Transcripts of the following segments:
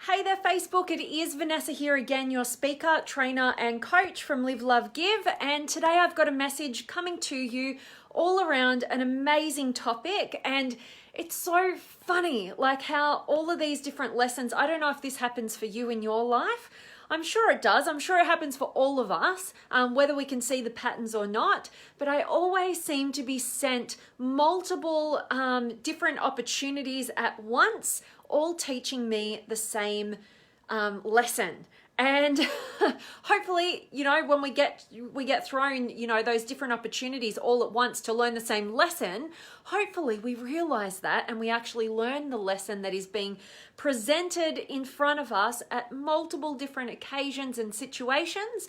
Hey there, Facebook. It is Vanessa here again, your speaker, trainer, and coach from Live, Love, Give. And today I've got a message coming to you all around an amazing topic. And it's so funny, like how all of these different lessons, I don't know if this happens for you in your life. I'm sure it does. I'm sure it happens for all of us, whether we can see the patterns or not. But I always seem to be sent multiple different opportunities at once, all teaching me the same lesson. And hopefully, when we get thrown, those different opportunities all at once to learn the same lesson, hopefully we realize that and we actually learn the lesson that is being presented in front of us at multiple different occasions and situations,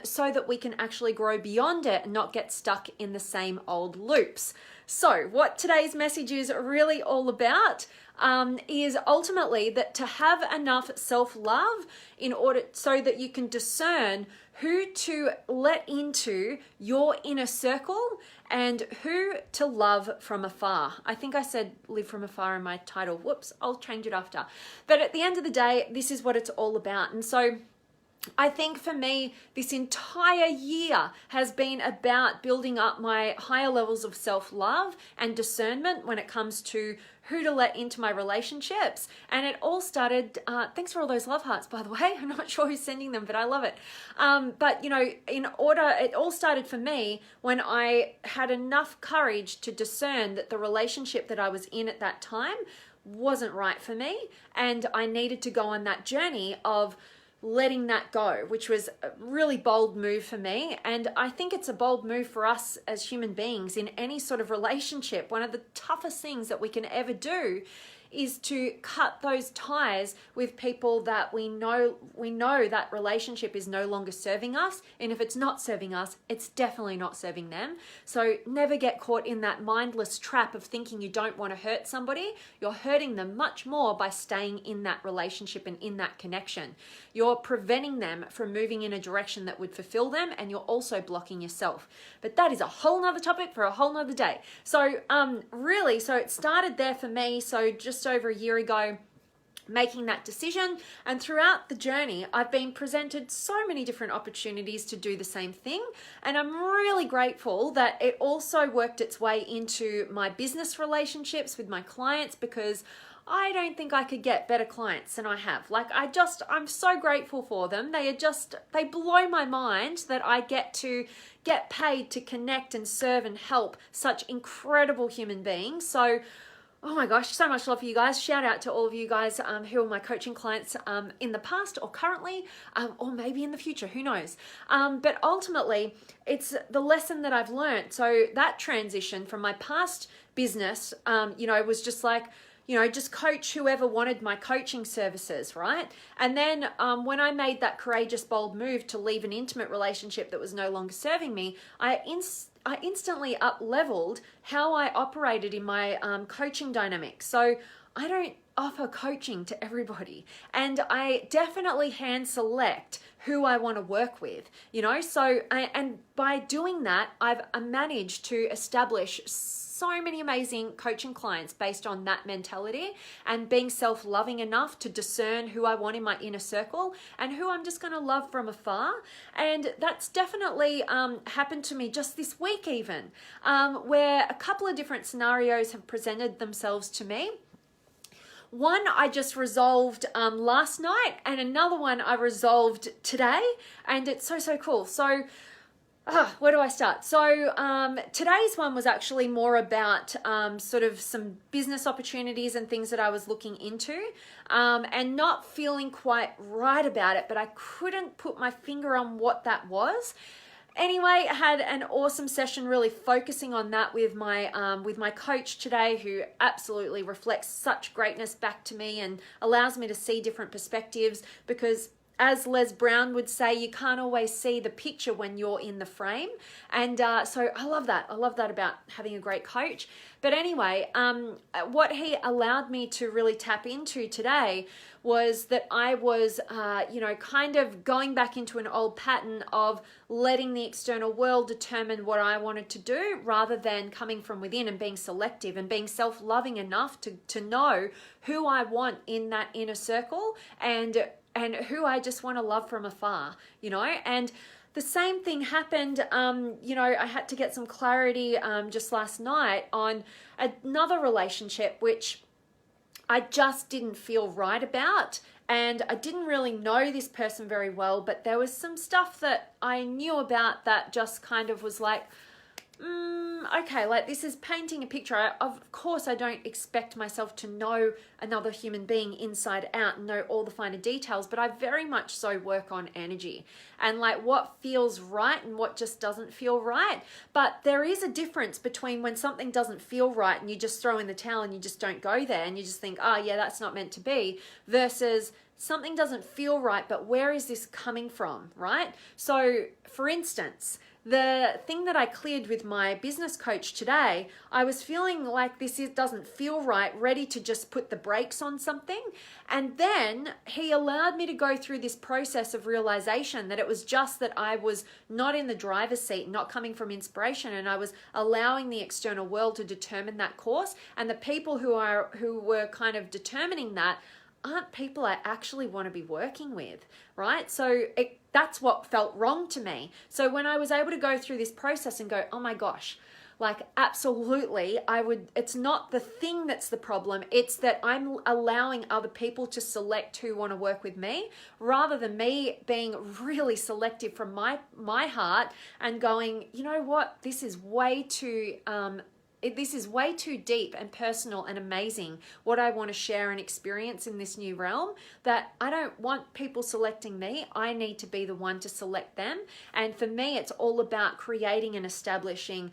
so that we can actually grow beyond it and not get stuck in the same old loops. So what today's message is really all about is ultimately that to have enough self-love in order so that you can discern who to let into your inner circle and who to love from afar. I think I said live from afar in my title. Whoops, I'll change it after. But at the end of the day, this is what it's all about. And so I think for me, this entire year has been about building up my higher levels of self-love and discernment when it comes to who to let into my relationships. And it all started, thanks for all those love hearts, by the way. I'm not sure who's sending them, but I love it. But it all started for me when I had enough courage to discern that the relationship that I was in at that time wasn't right for me. And I needed to go on that journey of letting that go, which was a really bold move for me. And I think it's a bold move for us as human beings in any sort of relationship. One of the toughest things that we can ever do is to cut those ties with people that we know that relationship is no longer serving us. And if it's not serving us, it's definitely not serving them. So never get caught in that mindless trap of thinking you don't want to hurt somebody. You're hurting them much more by staying in that relationship and in that connection. You're preventing them from moving in a direction that would fulfill them, and you're also blocking yourself. But that is a whole nother topic for a whole nother day. So so it started there for me. So just over a year ago, making that decision, and throughout the journey I've been presented so many different opportunities to do the same thing, and I'm really grateful that it also worked its way into my business relationships with my clients, because I don't think I could get better clients than I have. I'm so grateful for them. They blow my mind that I get paid to connect and serve and help such incredible human beings. So oh my gosh, so much love for you guys. Shout out to all of you guys who are my coaching clients in the past or currently, or maybe in the future, who knows. But ultimately, it's the lesson that I've learned. So that transition from my past business, was just like, just coach whoever wanted my coaching services, right? And then when I made that courageous, bold move to leave an intimate relationship that was no longer serving me, I instantly up-leveled how I operated in my coaching dynamics. So I don't offer coaching to everybody, and I definitely hand select who I want to work with, and by doing that, I've managed to establish so many amazing coaching clients based on that mentality and being self-loving enough to discern who I want in my inner circle and who I'm just going to love from afar. And that's definitely happened to me just this week even, where a couple of different scenarios have presented themselves to me. One I just resolved last night, and another one I resolved today, and it's so cool. So where do I start? So today's one was actually more about sort of some business opportunities and things that I was looking into, and not feeling quite right about it, but I couldn't put my finger on what that was. Anyway, I had an awesome session really focusing on that with my coach today, who absolutely reflects such greatness back to me and allows me to see different perspectives, because as Les Brown would say, you can't always see the picture when you're in the frame. And so I love that. I love that about having a great coach. But anyway, what he allowed me to really tap into today was that I was, kind of going back into an old pattern of letting the external world determine what I wanted to do rather than coming from within and being selective and being self-loving enough to know who I want in that inner circle and who I just want to love from afar, and the same thing happened, I had to get some clarity just last night on another relationship which I just didn't feel right about. And I didn't really know this person very well, but there was some stuff that I knew about that just kind of was like, okay, like this is painting a picture. Of course, I don't expect myself to know another human being inside out and know all the finer details, but I very much so work on energy and like what feels right and what just doesn't feel right. But there is a difference between when something doesn't feel right and you just throw in the towel and you just don't go there and you just think, oh yeah, that's not meant to be, versus something doesn't feel right, but where is this coming from, right? So for instance, the thing that I cleared with my business coach today, I was feeling like doesn't feel right, ready to just put the brakes on something. And then he allowed me to go through this process of realization that it was just that I was not in the driver's seat, not coming from inspiration, and I was allowing the external world to determine that course. And the people who were kind of determining that aren't people I actually want to be working with, right? So that's what felt wrong to me. So when I was able to go through this process and go, oh my gosh, like absolutely, it's not the thing that's the problem. It's that I'm allowing other people to select who want to work with me rather than me being really selective from my heart and going, you know what, this is way too deep and personal and amazing what I want to share and experience in this new realm, that I don't want people selecting me. I need to be the one to select them. And for me, it's all about creating and establishing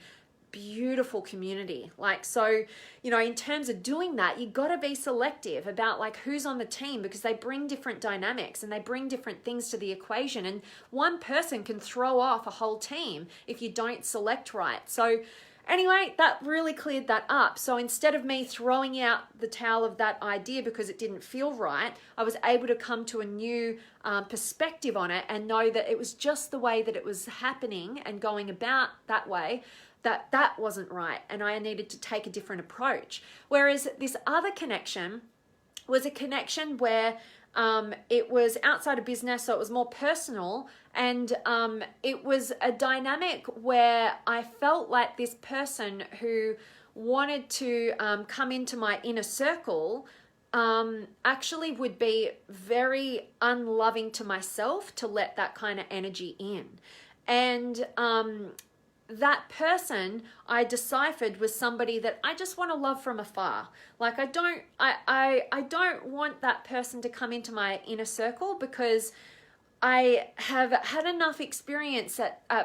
beautiful community. Like, so, in terms of doing that, you got to be selective about like who's on the team, because they bring different dynamics and they bring different things to the equation. And one person can throw off a whole team if you don't select right. So anyway, that really cleared that up. So instead of me throwing out the towel of that idea because it didn't feel right, I was able to come to a new perspective on it and know that it was just the way that it was happening and going about that way, that wasn't right. And I needed to take a different approach. Whereas this other connection was a connection where it was outside of business, so it was more personal, and it was a dynamic where I felt like this person who wanted to come into my inner circle actually would be very unloving to myself to let that kind of energy in. And that person I deciphered was somebody that I just want to love from afar. Like I don't want that person to come into my inner circle, because I have had enough experience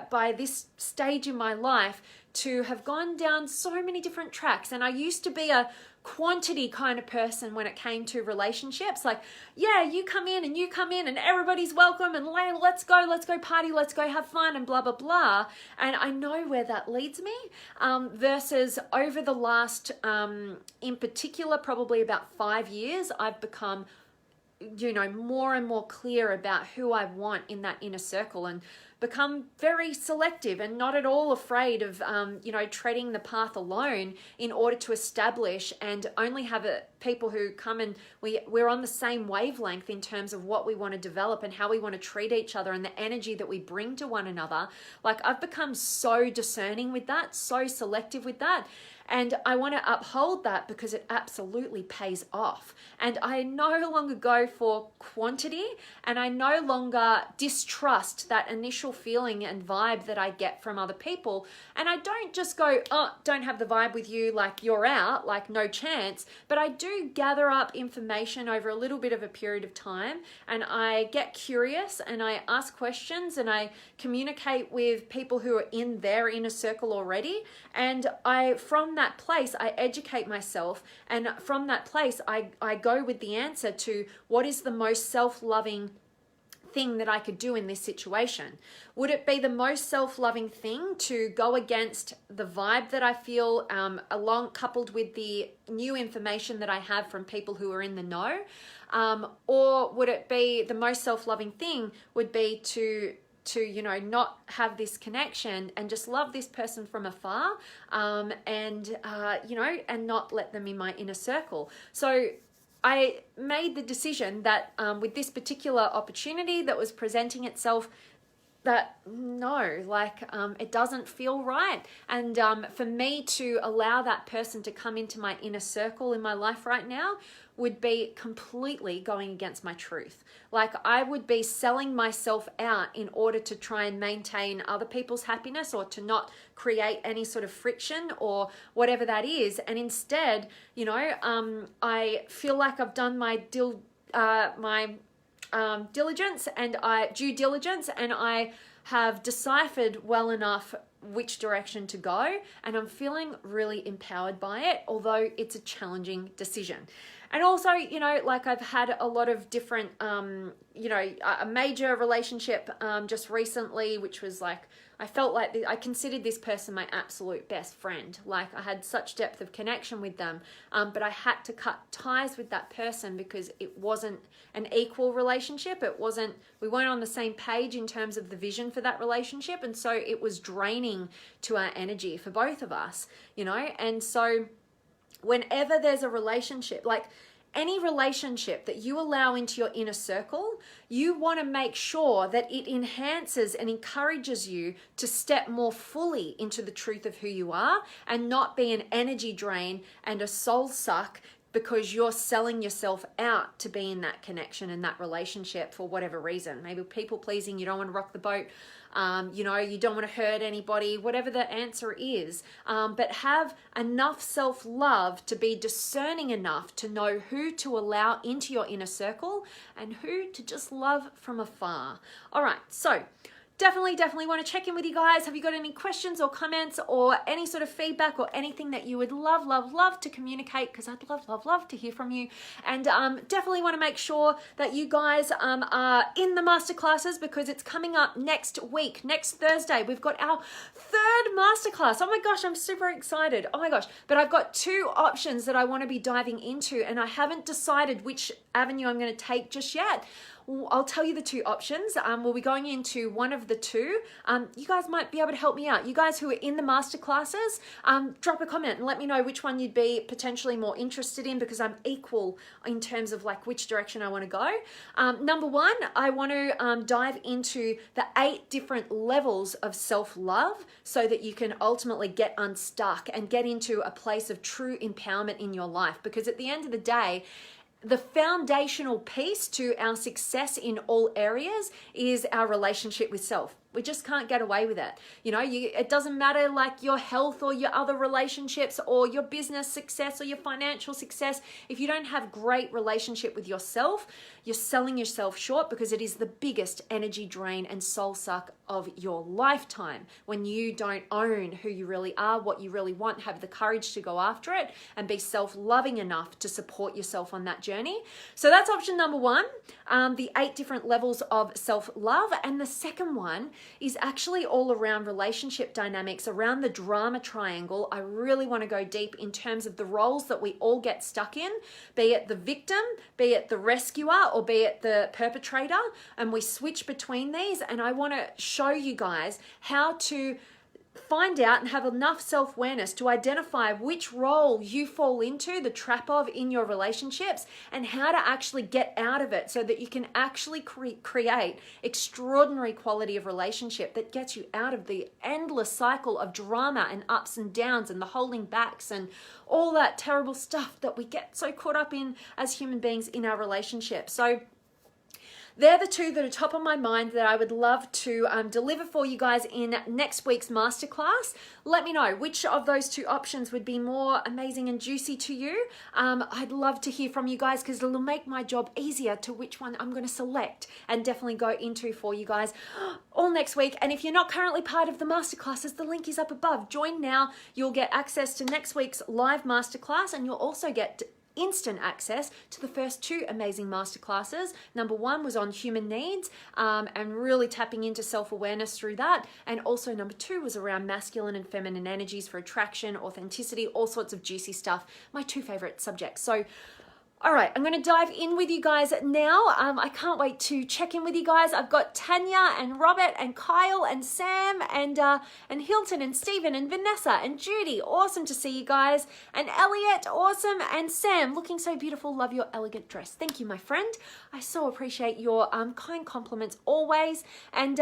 by this stage in my life to have gone down so many different tracks. And I used to be a quantity kind of person when it came to relationships. Like, yeah, you come in and everybody's welcome and let's go party, let's go have fun and blah, blah, blah. And I know where that leads me, versus over the last, in particular, probably about 5 years, I've become more and more clear about who I want in that inner circle, and become very selective and not at all afraid of, treading the path alone in order to establish and only have people who come and we're on the same wavelength in terms of what we want to develop and how we want to treat each other and the energy that we bring to one another. Like I've become so discerning with that, so selective with that. And I want to uphold that because it absolutely pays off. And I no longer go for quantity, and I no longer distrust that initial feeling and vibe that I get from other people. And I don't just go, oh, don't have the vibe with you, like you're out, like no chance. But I do gather up information over a little bit of a period of time, and I get curious and I ask questions and I communicate with people who are in their inner circle already. And from that place, I educate myself, and from that place, I go with the answer to what is the most self-loving thing that I could do in this situation? Would it be the most self-loving thing to go against the vibe that I feel along, coupled with the new information that I have from people who are in the know? Or would it be the most self-loving thing would be to not have this connection and just love this person from afar, and not let them in my inner circle. So I made the decision that with this particular opportunity that was presenting itself, that no, it doesn't feel right. And for me to allow that person to come into my inner circle in my life right now would be completely going against my truth. I would be selling myself out in order to try and maintain other people's happiness, or to not create any sort of friction or whatever that is. And instead, I feel like I've done my due diligence, and I have deciphered well enough which direction to go, and I'm feeling really empowered by it, although it's a challenging decision. And also, I've had a lot of different, a major relationship just recently, which was I felt like I considered this person my absolute best friend. I had such depth of connection with them, but I had to cut ties with that person because it wasn't an equal relationship. We weren't on the same page in terms of the vision for that relationship. And so it was draining to our energy for both of us, and so whenever there's a relationship, any relationship that you allow into your inner circle, you want to make sure that it enhances and encourages you to step more fully into the truth of who you are, and not be an energy drain and a soul suck because you're selling yourself out to be in that connection and that relationship for whatever reason. Maybe people pleasing, you don't want to rock the boat, you don't want to hurt anybody, whatever the answer is. But have enough self-love to be discerning enough to know who to allow into your inner circle and who to just love from afar. All right, so definitely want to check in with you guys. Have you got any questions or comments or any sort of feedback or anything that you would love to communicate? Because I'd love to hear from you. And definitely want to make sure that you guys are in the masterclasses, because it's coming up next week, next Thursday. We've got our third masterclass. Oh my gosh, I'm super excited. Oh my gosh. But I've got 2 options that I want to be diving into, and I haven't decided which avenue I'm going to take just yet. I'll tell you the 2 options. We'll be going into one of the 2. You guys might be able to help me out. You guys who are in the masterclasses, drop a comment and let me know which one you'd be potentially more interested in, because I'm equal in terms of which direction I want to go. Number 1, I want to dive into the 8 different levels of self-love, so that you can ultimately get unstuck and get into a place of true empowerment in your life. Because at the end of the day, the foundational piece to our success in all areas is our relationship with self. We just can't get away with it. It doesn't matter your health or your other relationships or your business success or your financial success. If you don't have great relationship with yourself, you're selling yourself short, because it is the biggest energy drain and soul suck of your lifetime when you don't own who you really are, what you really want, have the courage to go after it, and be self-loving enough to support yourself on that journey. So that's option number 1, the 8 different levels of self-love. And the second one is actually all around relationship dynamics, around the drama triangle. I really want to go deep in terms of the roles that we all get stuck in, be it the victim, be it the rescuer, or be it the perpetrator, and we switch between these. And I want to show you guys how to find out and have enough self-awareness to identify which role you fall into the trap of in your relationships, and how to actually get out of it, so that you can actually create extraordinary quality of relationship that gets you out of the endless cycle of drama and ups and downs and the holding backs and all that terrible stuff that we get so caught up in as human beings in our relationships. So they're the 2 that are top of my mind that I would love to deliver for you guys in next week's masterclass. Let me know which of those 2 options would be more amazing and juicy to you. I'd love to hear from you guys, because it'll make my job easier to which one I'm going to select and definitely go into for you guys all next week. And if you're not currently part of the masterclasses, the link is up above. Join now. You'll get access to next week's live masterclass, and you'll also get instant access to the first 2 amazing masterclasses. Number 1 was on human needs and really tapping into self-awareness through that. And also number 2 was around masculine and feminine energies for attraction, authenticity, all sorts of juicy stuff. My 2 favorite subjects. So all right, I'm going to dive in with you guys now. I can't wait to check in with you guys. I've got Tanya and Robert and Kyle and Sam and Hilton and Stephen and Vanessa and Judy. Awesome to see you guys. And Elliot, awesome. And Sam, looking so beautiful. Love your elegant dress. Thank you, my friend. I so appreciate your kind compliments always. And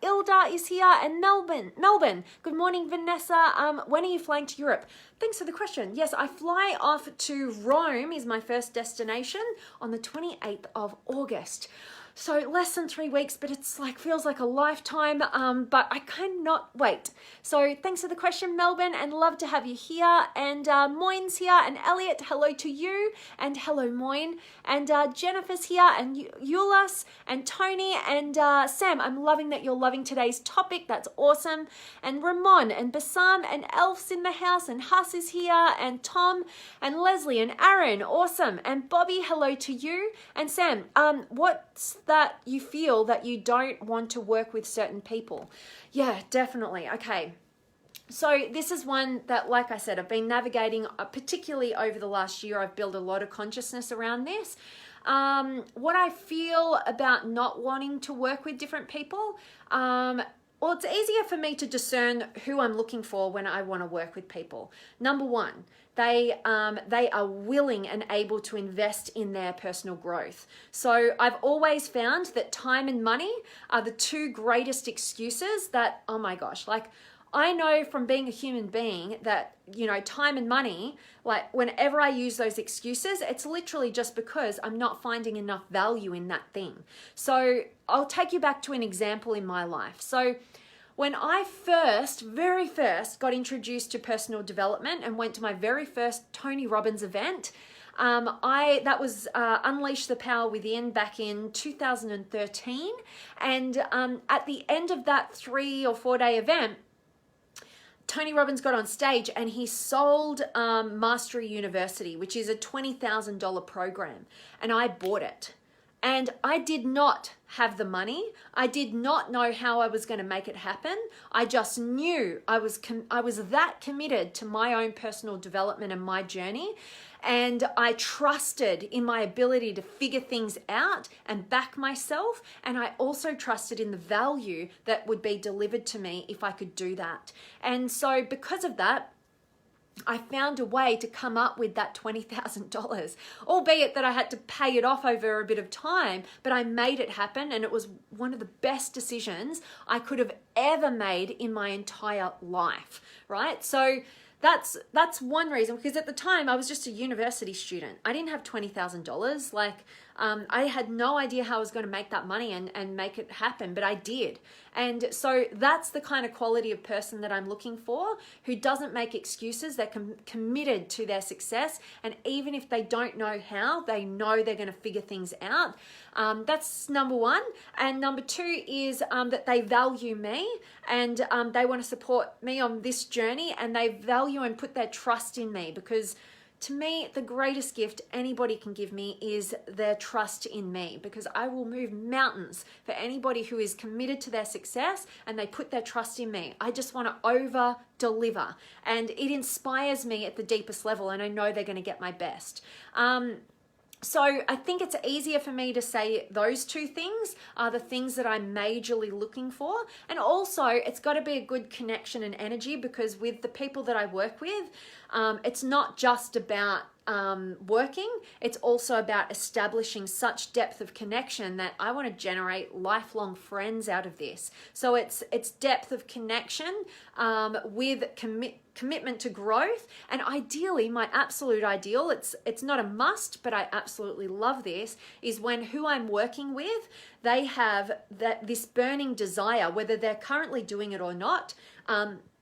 Ilda is here and Melbourne. Good morning, Vanessa. When are you flying to Europe? Thanks for the question. Yes, I fly off to Rome, is my first destination, on the 28th of August. So less than 3 weeks, but it's like feels like a lifetime, but I cannot wait. So thanks for the question, Melbourne, and love to have you here. And Moyne's here, and Elliot, hello to you, and hello, Moyne. And Jennifer's here, and Eulas, and Tony, and Sam. I'm loving that you're loving today's topic. That's awesome. And Ramon, and Bassam, and Elf's in the house, and Huss is here, and Tom, and Leslie, and Aaron. Awesome. And Bobby, hello to you. And Sam, what's that you feel that you don't want to work with certain people? Yeah, definitely. Okay. So this is one that, like I said, I've been navigating, particularly over the last year. I've built a lot of consciousness around this. What I feel about not wanting to work with different people, well, it's easier for me to discern who I'm looking for when I want to work with people. Number 1, they are willing and able to invest in their personal growth. So I've always found that time and money are the 2 greatest excuses that, oh my gosh, like I know from being a human being that, you know, time and money, like whenever I use those excuses, it's literally just because I'm not finding enough value in that thing. So I'll take you back to an example in my life. So when I very first got introduced to personal development and went to my very first Tony Robbins event, that was Unleash the Power Within back in 2013. And at the end of that 3 or 4 day event, Tony Robbins got on stage and he sold Mastery University, which is a $20,000 program, and I bought it. And I did not have the money. I did not know how I was going to make it happen. I just knew I was that committed to my own personal development and my journey. And I trusted in my ability to figure things out and back myself. And I also trusted in the value that would be delivered to me if I could do that. And so because of that, I found a way to come up with that $20,000, albeit that I had to pay it off over a bit of time, but I made it happen, and it was one of the best decisions I could have ever made in my entire life, right? So that's one reason, because at the time I was just a university student. I didn't have $20,000. I had no idea how I was going to make that money and make it happen, but I did. And so that's the kind of quality of person that I'm looking for, who doesn't make excuses. They're committed to their success. And even if they don't know how, they know they're going to figure things out. That's number 1. And number 2 is that they value me, and they want to support me on this journey, and they value and put their trust in me, because to me, the greatest gift anybody can give me is their trust in me, because I will move mountains for anybody who is committed to their success and they put their trust in me. I just want to over deliver, and it inspires me at the deepest level, and I know they're going to get my best. So I think it's easier for me to say those 2 things are the things that I'm majorly looking for. And also it's got to be a good connection and energy, because with the people that I work with, it's not just about working, it's also about establishing such depth of connection that I want to generate lifelong friends out of this. So it's depth of connection with commitment to growth, and ideally, my absolute ideal, it's not a must, but I absolutely love this, is when who I'm working with, they have this burning desire, whether they're currently doing it or not,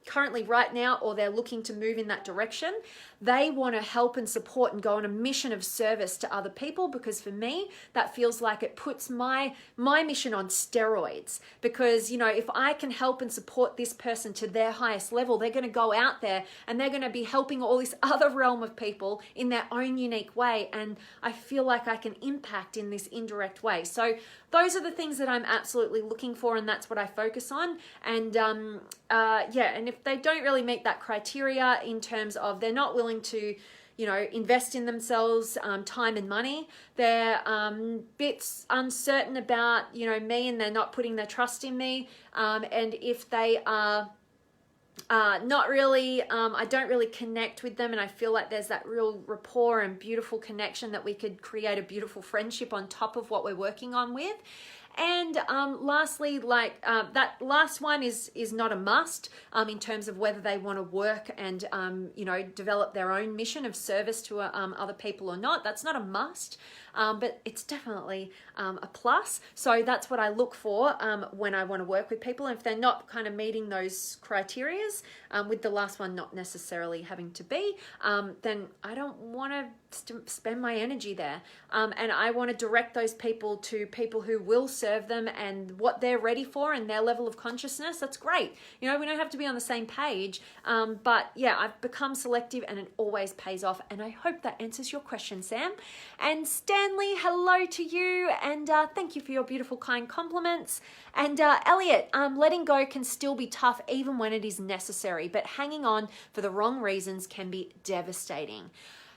currently right now, or they're looking to move in that direction. They want to help and support and go on a mission of service to other people, because for me, that feels like it puts my mission on steroids. Because, you know, if I can help and support this person to their highest level, they're going to go out there and they're going to be helping all this other realm of people in their own unique way. And I feel like I can impact in this indirect way. So those are the things that I'm absolutely looking for, and that's what I focus on. And and if they don't really meet that criteria in terms of they're not willing to, you know, invest in themselves, time and money, they're bits uncertain about, you know, me, and they're not putting their trust in me, and if they are not really, I don't really connect with them, and I feel like there's that real rapport and beautiful connection that we could create a beautiful friendship on top of what we're working on with. And lastly, like that last one is not a must in terms of whether they want to work and you know, develop their own mission of service to other people or not. That's not a must, but it's definitely a plus. So that's what I look for when I want to work with people. And if they're not kind of meeting those criterias, with the last one not necessarily having to be, then I don't want to spend my energy there. And I want to direct those people to people who will serve them and what they're ready for and their level of consciousness. That's great. You know, we don't have to be on the same page. But yeah, I've become selective, and it always pays off. And I hope that answers your question, Sam. And Stanley, hello to you. And thank you for your beautiful, kind compliments. And Elliot, letting go can still be tough even when it is necessary, but hanging on for the wrong reasons can be devastating.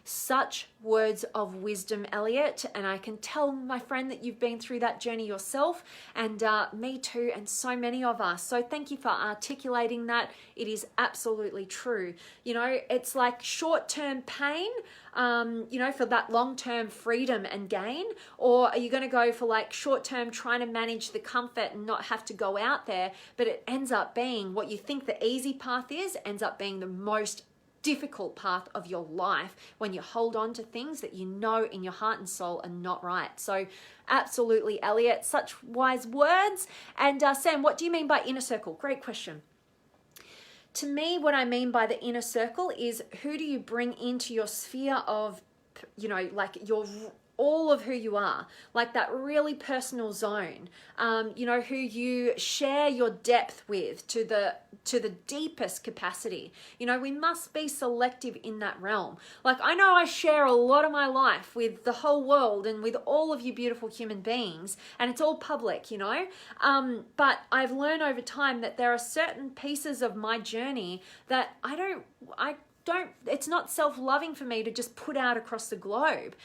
Such words of wisdom, Elliot, and I can tell, my friend, that you've been through that journey yourself, and me too, and so many of us. So thank you for articulating that. It is absolutely true. You know, it's like short-term pain, you know, for that long-term freedom and gain, or are you going to go for like short-term trying to manage the comfort and not have to go out there, but it ends up being what you think the easy path is, ends up being the most difficult path of your life when you hold on to things that you know in your heart and soul are not right. So absolutely, Elliot, such wise words. And Sam, what do you mean by inner circle? Great question. To me, what I mean by the inner circle is, who do you bring into your sphere of, you know, like your all of who you are, like that really personal zone, you know, who you share your depth with to the deepest capacity. You know, we must be selective in that realm. Like, I know I share a lot of my life with the whole world and with all of you beautiful human beings, and it's all public, you know, but I've learned over time that there are certain pieces of my journey that it's not self-loving for me to just put out across the globe.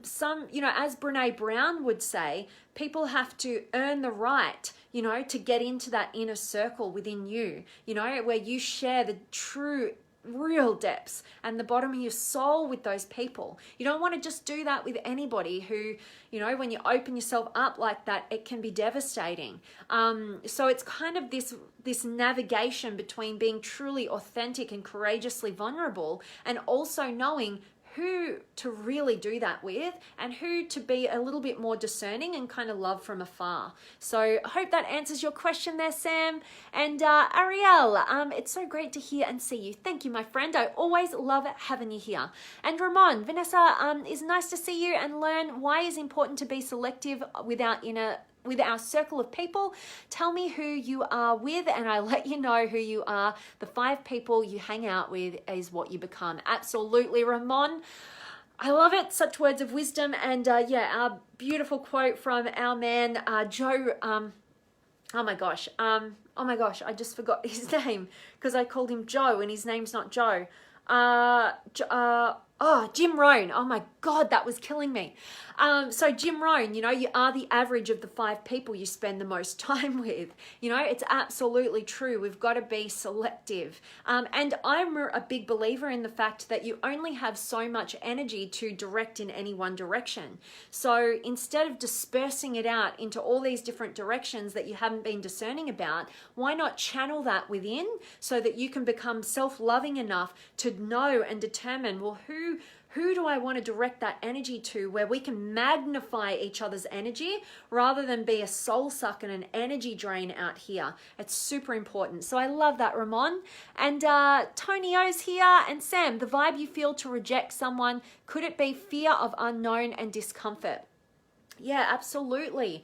Some, you know, as Brene Brown would say, people have to earn the right, you know, to get into that inner circle within you, you know, where you share the true, real depths and the bottom of your soul with those people. You don't want to just do that with anybody who, you know, when you open yourself up like that, it can be devastating. So it's kind of this navigation between being truly authentic and courageously vulnerable, and also knowing who to really do that with and who to be a little bit more discerning and kind of love from afar. So I hope that answers your question there, Sam. And Ariel, it's so great to hear and see you. Thank you, my friend. I always love having you here. And Ramon, Vanessa, it's nice to see you and learn why it's important to be selective with our circle of people. Tell me who you are with, and I let you know who you are. The 5 people you hang out with is what you become. Absolutely, Ramon. I love it. Such words of wisdom. And yeah, our beautiful quote from our man, Joe. Oh my gosh, I just forgot his name because I called him Joe and his name's not Joe. Jim Rohn. Oh my God, that was killing me. So Jim Rohn, you know, you are the average of the 5 people you spend the most time with. You know, it's absolutely true. We've got to be selective. And I'm a big believer in the fact that you only have so much energy to direct in any one direction. So instead of dispersing it out into all these different directions that you haven't been discerning about, why not channel that within so that you can become self-loving enough to know and determine, well, Who do I want to direct that energy to, where we can magnify each other's energy rather than be a soul suck and an energy drain out here? It's super important. So I love that, Ramon. And Tony O's here. And Sam, the vibe you feel to reject someone, could it be fear of unknown and discomfort? Yeah, absolutely.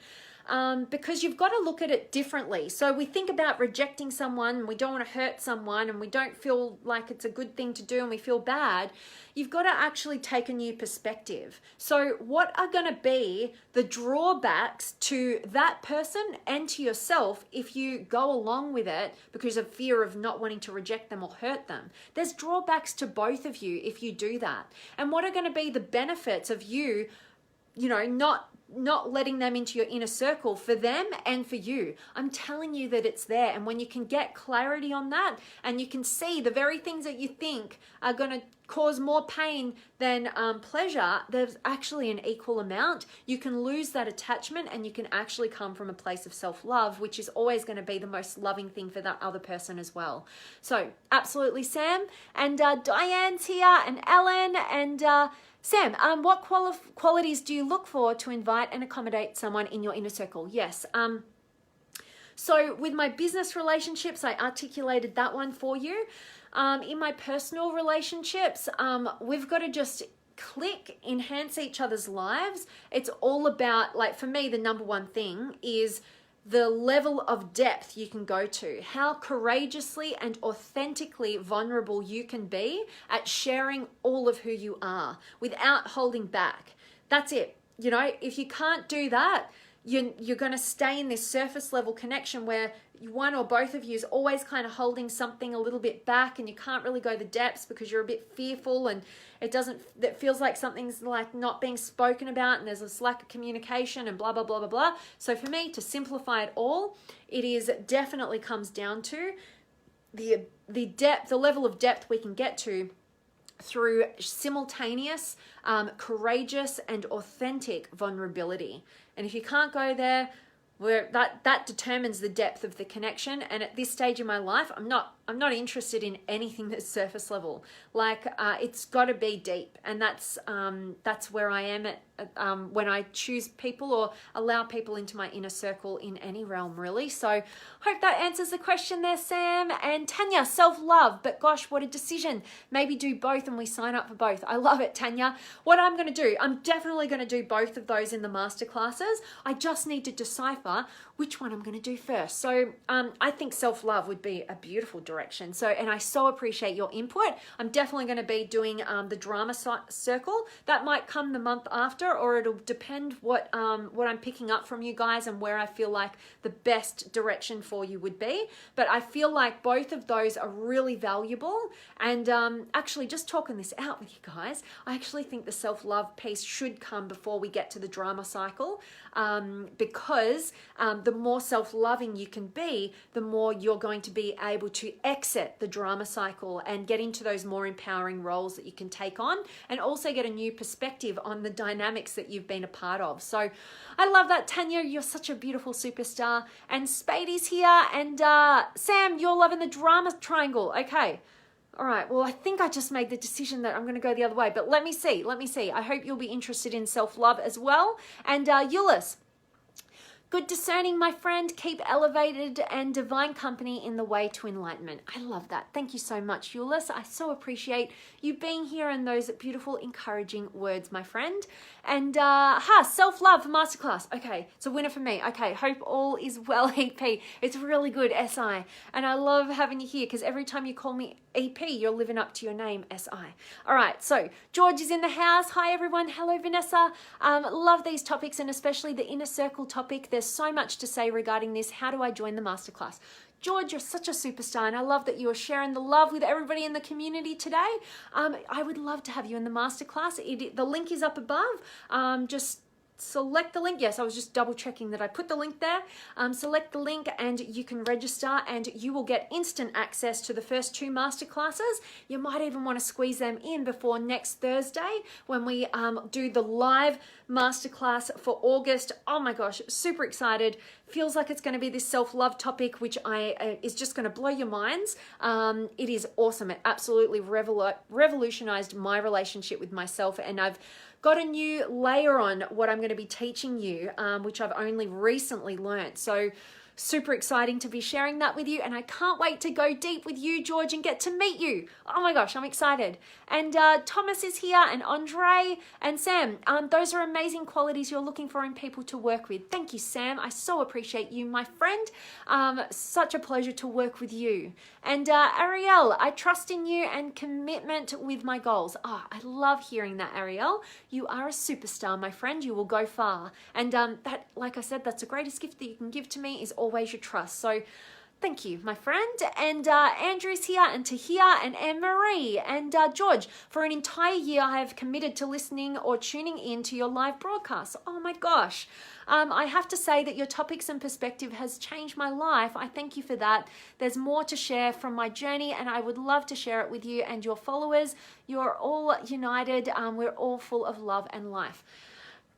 Because you've got to look at it differently. So we think about rejecting someone, and we don't want to hurt someone, and we don't feel like it's a good thing to do, and we feel bad. You've got to actually take a new perspective. So what are going to be the drawbacks to that person and to yourself if you go along with it because of fear of not wanting to reject them or hurt them? There's drawbacks to both of you if you do that. And what are going to be the benefits of you not letting them into your inner circle for them and for you? I'm telling you that it's there. And when you can get clarity on that, and you can see the very things that you think are going to cause more pain than pleasure, there's actually an equal amount. You can lose that attachment, and you can actually come from a place of self-love, which is always going to be the most loving thing for that other person as well. So absolutely, Sam. And Diane's here, and Ellen, and Sam, what qualities do you look for to invite and accommodate someone in your inner circle? Yes. So with my business relationships, I articulated that one for you. In my personal relationships, we've got to just click, enhance each other's lives. It's all about, like, for me, the number one thing is the level of depth you can go to, how courageously and authentically vulnerable you can be at sharing all of who you are without holding back. That's it. If you can't do that, you're going to stay in this surface level connection where one or both of you is always kind of holding something a little bit back, and you can't really go the depths because you're a bit fearful, and it feels like something's like not being spoken about, and there's a lack of communication and blah, blah, blah, blah, blah. So for me, to simplify it all, it definitely comes down to the depth, the level of depth we can get to through simultaneous, courageous and authentic vulnerability. And if you can't go there, that determines the depth of the connection. And at this stage in my life, I'm not interested in anything that's surface level. Like it's got to be deep, and that's where I am at when I choose people or allow people into my inner circle in any realm, really. So hope that answers the question there, Sam. And Tanya, self-love, but gosh, what a decision. Maybe do both and we sign up for both. I love it, Tanya. What I'm going to do, I'm definitely going to do both of those in the masterclasses. I just need to decipher which one I'm going to do first. So I think self-love would be a beautiful direction. So, and I so appreciate your input. I'm definitely going to be doing the drama circle. That might come the month after, or it'll depend what I'm picking up from you guys and where I feel like the best direction for you would be. But I feel like both of those are really valuable. And actually, just talking this out with you guys, I actually think the self-love piece should come before we get to the drama cycle, because the more self-loving you can be, the more you're going to be able to exit the drama cycle and get into those more empowering roles that you can take on, and also get a new perspective on the dynamics that you've been a part of. So I love that, Tanya. You're such a beautiful superstar. And Spadey's here. And Sam, you're loving the drama triangle. Okay. All right. Well, I think I just made the decision that I'm going to go the other way. But let me see. I hope you'll be interested in self-love as well. And Euless, good discerning, my friend. Keep elevated and divine company in the way to enlightenment. I love that. Thank you so much, Euless. I so appreciate you being here and those beautiful, encouraging words, my friend. And self-love for masterclass. Okay, it's a winner for me. Okay, hope all is well, EP. It's really good, SI. And I love having you here because every time you call me EP, you're living up to your name, SI. All right, so George is in the house. Hi, everyone. Hello, Vanessa. Love these topics, and especially the inner circle topic. There's so much to say regarding this. How do I join the masterclass? George, you're such a superstar, and I love that you are sharing the love with everybody in the community today. I would love to have you in the masterclass. The link is up above. Just select the link. Yes, I was just double checking that I put the link there. Select the link and you can register, and you will get instant access to the first 2 masterclasses. You might even want to squeeze them in before next Thursday when we do the live masterclass for August. Oh my gosh, super excited. Feels like it's going to be this self-love topic, which is just going to blow your minds. It is awesome. It absolutely revolutionized my relationship with myself, and I've got a new layer on what I'm going to be teaching you, which I've only recently learned. So super exciting to be sharing that with you, and I can't wait to go deep with you, George, and get to meet you. Oh my gosh, I'm excited. And Thomas is here, and Andre and Sam. Those are amazing qualities you're looking for in people to work with. Thank you, Sam. I so appreciate you, my friend. Such a pleasure to work with you. And Ariel, I trust in you and commitment with my goals. Oh, I love hearing that, Ariel. You are a superstar, my friend. You will go far. And that, like I said, that's the greatest gift that you can give to me, is always your trust. So thank you, my friend. And Andrew's here, and Tahia, and Anne-Marie, and George. For an entire year, I have committed to listening or tuning in to your live broadcasts. Oh my gosh. I have to say that your topics and perspective has changed my life. I thank you for that. There's more to share from my journey, and I would love to share it with you and your followers. You're all united. We're all full of love and life.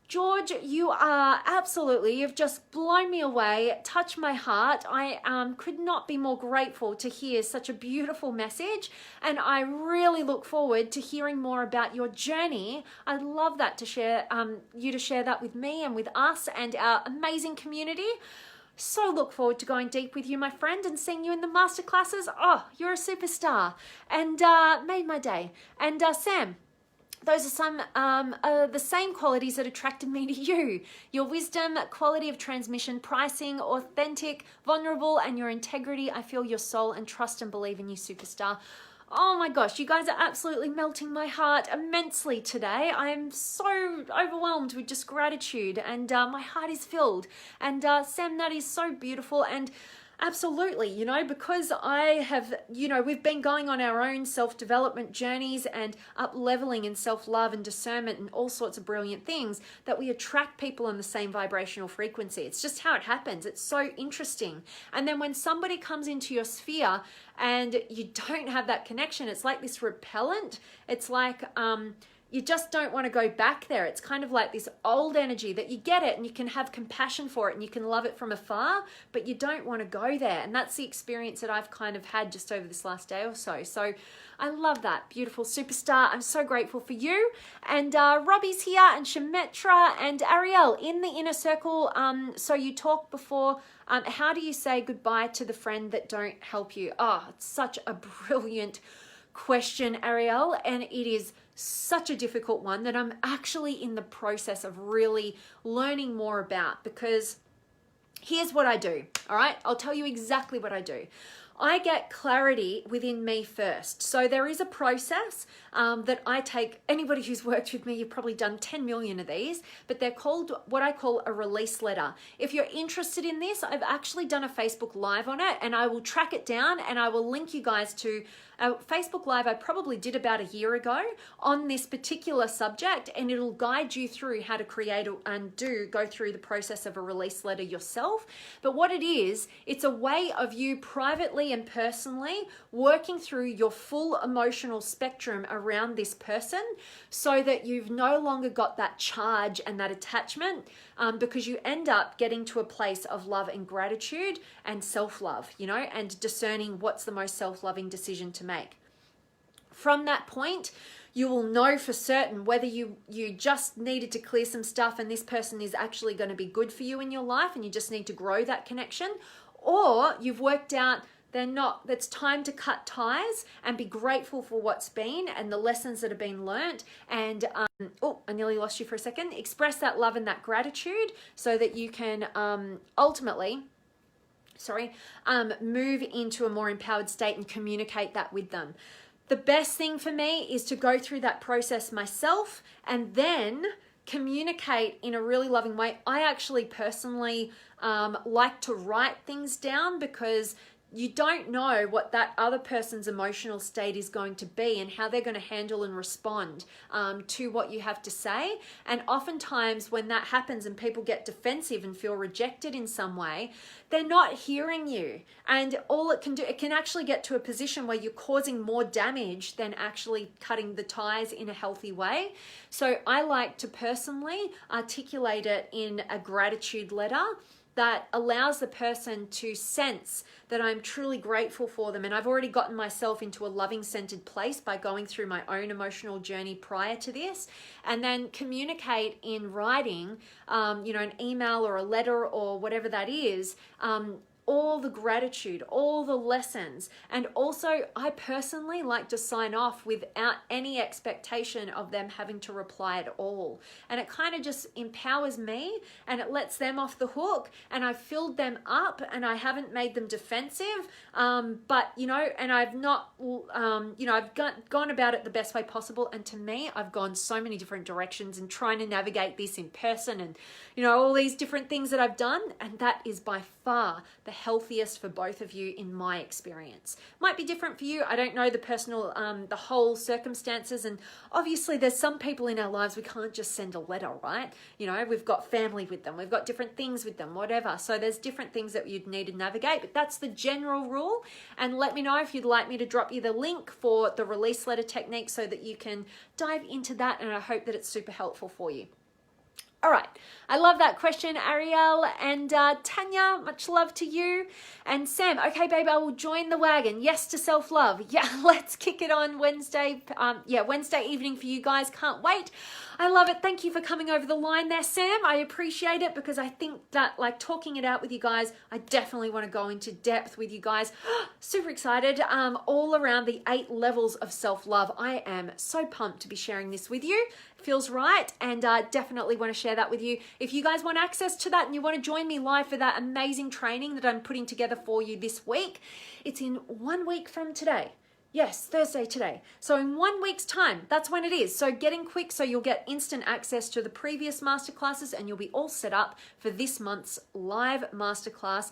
George, you are absolutely, you've just blown me away, touched my heart. I could not be more grateful to hear such a beautiful message, and I really look forward to hearing more about your journey. I'd love that to share, you to share that with me and with us and our amazing community. So look forward to going deep with you, my friend, and seeing you in the masterclasses. Oh, you're a superstar, and made my day. And Sam, those are some the same qualities that attracted me to you. Your wisdom, quality of transmission, pricing, authentic, vulnerable, and your integrity. I feel your soul and trust and believe in you, superstar. Oh my gosh, you guys are absolutely melting my heart immensely today. I am so overwhelmed with just gratitude, and my heart is filled. And Sam, that is so beautiful. And absolutely, you know, because I have, you know, we've been going on our own self-development journeys and up-leveling in self-love and discernment and all sorts of brilliant things, that we attract people on the same vibrational frequency. It's just how it happens. It's so interesting. And then when somebody comes into your sphere and you don't have that connection, it's like this repellent. It's like, you just don't want to go back there. It's kind of like this old energy that you get it and you can have compassion for it and you can love it from afar, but you don't want to go there. And that's the experience that I've kind of had just over this last day or so. So I love that. Beautiful superstar. I'm so grateful for you. And Robbie's here, and Shemetra and Ariel in the inner circle. So you talked before, how do you say goodbye to the friend that don't help you? Oh, it's such a brilliant question, Ariel, and it is such a difficult one that I'm actually in the process of really learning more about, because here's what I do. All right, I'll tell you exactly what I do. I get clarity within me first. So there is a process that I take. Anybody who's worked with me, you've probably done 10 million of these, but they're called what I call a release letter. If you're interested in this, I've actually done a Facebook Live on it, and I will track it down and I will link you guys to a Facebook Live I probably did about a year ago on this particular subject, and it'll guide you through how to create and go through the process of a release letter yourself. But what it is, it's a way of you privately and personally working through your full emotional spectrum around this person, so that you've no longer got that charge and that attachment, because you end up getting to a place of love and gratitude and self-love, you know, and discerning what's the most self-loving decision to make. From that point, you will know for certain whether you just needed to clear some stuff and this person is actually going to be good for you in your life and you just need to grow that connection, or you've worked out they're not. It's time to cut ties and be grateful for what's been and the lessons that have been learnt. And oh, I nearly lost you for a second. Express that love and that gratitude so that you can ultimately move into a more empowered state and communicate that with them. The best thing for me is to go through that process myself and then communicate in a really loving way. I actually personally like to write things down, because you don't know what that other person's emotional state is going to be and how they're going to handle and respond to what you have to say. And oftentimes when that happens and people get defensive and feel rejected in some way, they're not hearing you. And all it can do, it can actually get to a position where you're causing more damage than actually cutting the ties in a healthy way. So I like to personally articulate it in a gratitude letter that allows the person to sense that I'm truly grateful for them. And I've already gotten myself into a loving centered place by going through my own emotional journey prior to this, and then communicate in writing, an email or a letter or whatever that is, all the gratitude, all the lessons. And also, I personally like to sign off without any expectation of them having to reply at all. And it kind of just empowers me and it lets them off the hook. And I've filled them up and I haven't made them defensive. But, and I've not, I've gone about it the best way possible. And to me, I've gone so many different directions and trying to navigate this in person and, all these different things that I've done. And that is by far the healthiest for both of you in my experience. Might be different for you. I don't know the personal, the whole circumstances. And obviously there's some people in our lives we can't just send a letter, right? We've got family with them. We've got different things with them, whatever. So there's different things that you'd need to navigate, but that's the general rule. And let me know if you'd like me to drop you the link for the release letter technique so that you can dive into that. And I hope that it's super helpful for you. All right, I love that question, Ariel. And Tanya, much love to you. And Sam, okay, babe, I will join the wagon. Yes to self-love. Yeah, let's kick it on Wednesday. Wednesday evening for you guys. Can't wait. I love it. Thank you for coming over the line there, Sam. I appreciate it because I think that talking it out with you guys, I definitely want to go into depth with you guys. Super excited. All around the 8 levels of self-love. I am so pumped to be sharing this with you. Feels right, and definitely want to share that with you. If you guys want access to that and you want to join me live for that amazing training that I'm putting together for you this week, it's in 1 week from today. Yes, Thursday today. So in 1 week's time, that's when it is. So get in quick so you'll get instant access to the previous masterclasses and you'll be all set up for this month's live masterclass.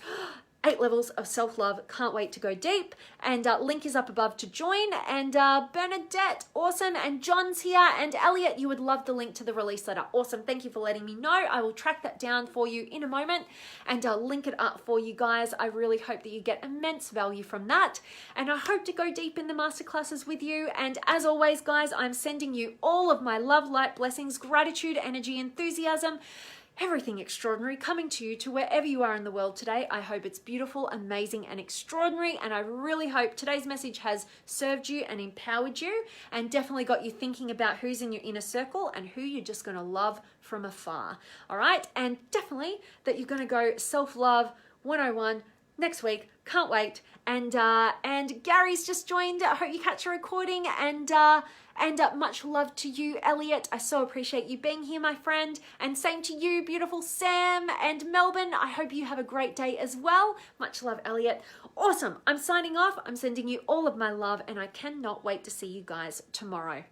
8 levels of self-love. Can't wait to go deep. And link is up above to join. And Bernadette, awesome. And John's here. And Elliot, you would love the link to the release letter. Awesome. Thank you for letting me know. I will track that down for you in a moment and link it up for you guys. I really hope that you get immense value from that. And I hope to go deep in the masterclasses with you. And as always, guys, I'm sending you all of my love, light, blessings, gratitude, energy, enthusiasm, everything extraordinary coming to you to wherever you are in the world today. I hope it's beautiful, amazing, and extraordinary. And I really hope today's message has served you and empowered you and definitely got you thinking about who's in your inner circle and who you're just going to love from afar. All right. And definitely that you're going to go self-love 101 next week. Can't wait. And Gary's just joined. I hope you catch a recording. And much love to you, Elliot. I so appreciate you being here, my friend. And same to you, beautiful Sam and Melbourne. I hope you have a great day as well. Much love, Elliot. Awesome. I'm signing off. I'm sending you all of my love, and I cannot wait to see you guys tomorrow.